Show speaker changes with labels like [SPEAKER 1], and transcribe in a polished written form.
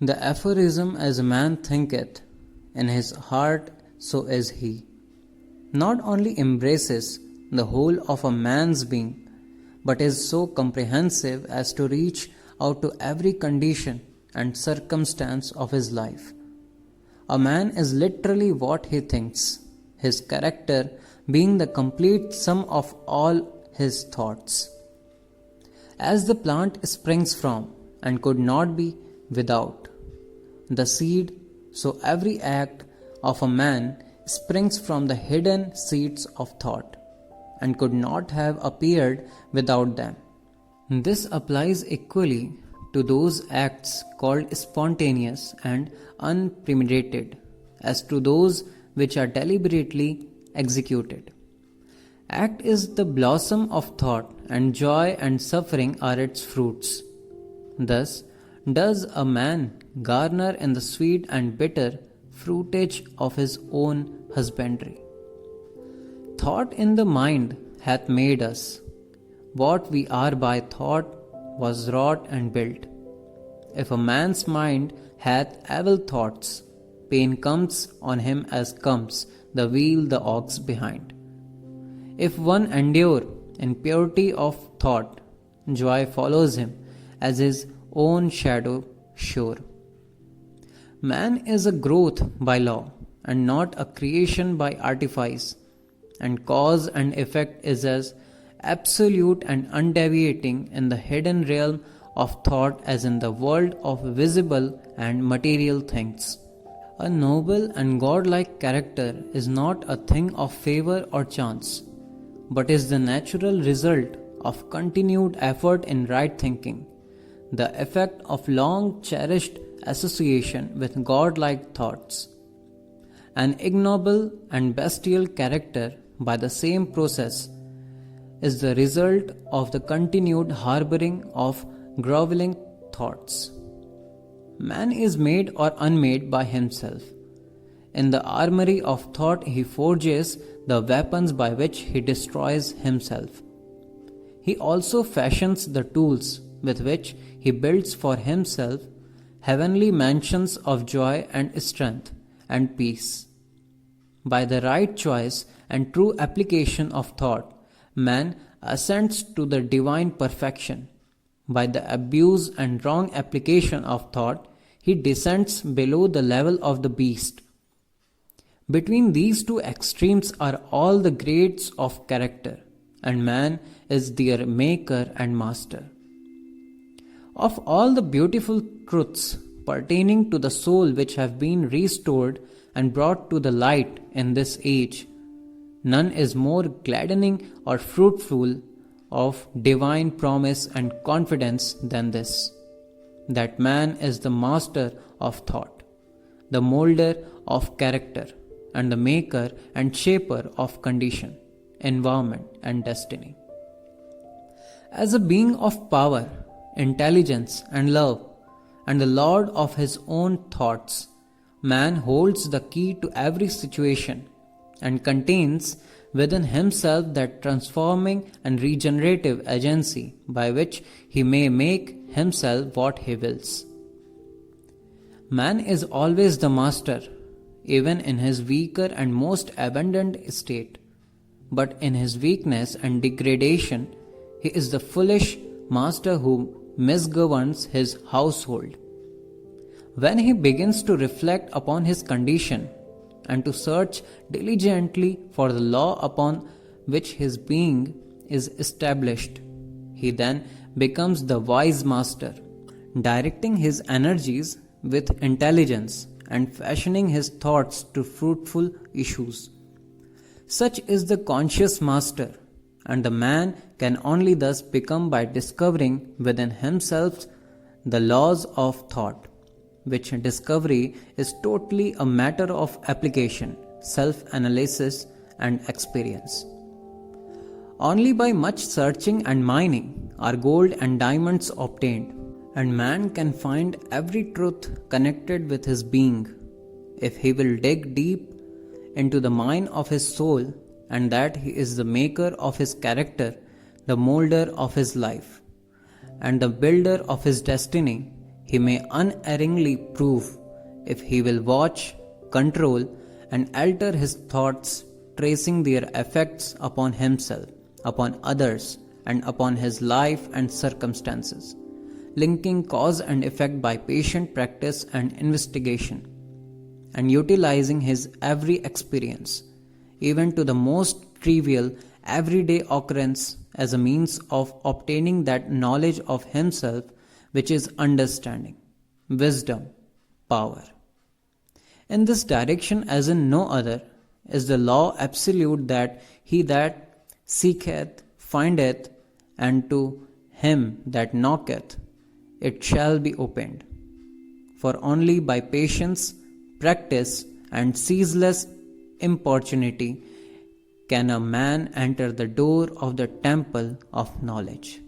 [SPEAKER 1] The aphorism, as a man thinketh in his heart, so is he, not only embraces the whole of a man's being, but is so comprehensive as to reach out to every condition and circumstance of his life. A man is literally what he thinks, his character being the complete sum of all his thoughts. As the plant springs from and could not be without the seed, so every act of a man springs from the hidden seeds of thought and could not have appeared without them. This applies equally to those acts called spontaneous and unpremeditated as to those which are deliberately executed. Act is the blossom of thought, and joy and suffering are its fruits. Thus does a man garner in the sweet and bitter fruitage of his own husbandry. Thought in the mind hath made us. What we are by thought was wrought and built. If a man's mind hath evil thoughts, pain comes on him as comes the wheel the ox behind. If one endure in purity of thought, joy follows him as his own shadow sure. Man is a growth by law, and not a creation by artifice, and cause and effect is as absolute and undeviating in the hidden realm of thought as in the world of visible and material things. A noble and godlike character is not a thing of favor or chance, but is the natural result of continued effort in right thinking, the effect of long cherished association with godlike thoughts. An ignoble and bestial character, by the same process, is the result of the continued harboring of groveling thoughts. Man is made or unmade by himself. In the armory of thought he forges the weapons by which he destroys himself. He also fashions the tools with which he builds for himself heavenly mansions of joy and strength and peace. By the right choice and true application of thought, man ascends to the divine perfection. By the abuse and wrong application of thought, he descends below the level of the beast. Between these two extremes are all the grades of character, and man is their maker and master. Of all the beautiful truths pertaining to the soul which have been restored and brought to the light in this age, none is more gladdening or fruitful of divine promise and confidence than this, that man is the master of thought, the molder of character, and the maker and shaper of condition, environment, and destiny. As a being of power, intelligence, and love, and the lord of his own thoughts, man holds the key to every situation and contains within himself that transforming and regenerative agency by which he may make himself what he wills. Man is always the master, even in his weaker and most abandoned state, but in his weakness and degradation, he is the foolish master who misgoverns his household. When he begins to reflect upon his condition and to search diligently for the law upon which his being is established, he then becomes the wise master, directing his energies with intelligence and fashioning his thoughts to fruitful issues. Such is the conscious master, and the man can only thus become by discovering within himself the laws of thought, which discovery is totally a matter of application, self-analysis, and experience. Only by much searching and mining are gold and diamonds obtained, and man can find every truth connected with his being, if he will dig deep into the mine of his soul, and that he is the maker of his character, the molder of his life, and the builder of his destiny. he may unerringly prove if he will watch, control, and alter his thoughts, tracing their effects upon himself, upon others, and upon his life and circumstances, linking cause and effect by patient practice and investigation, and utilizing his every experience, even to the most trivial everyday occurrence, as a means of obtaining that knowledge of himself which is understanding, wisdom, power. In this direction, as in no other, is the law absolute that he that seeketh findeth, and to him that knocketh it shall be opened. For only by patience, practice, and ceaseless importunity can a man enter the door of the temple of knowledge.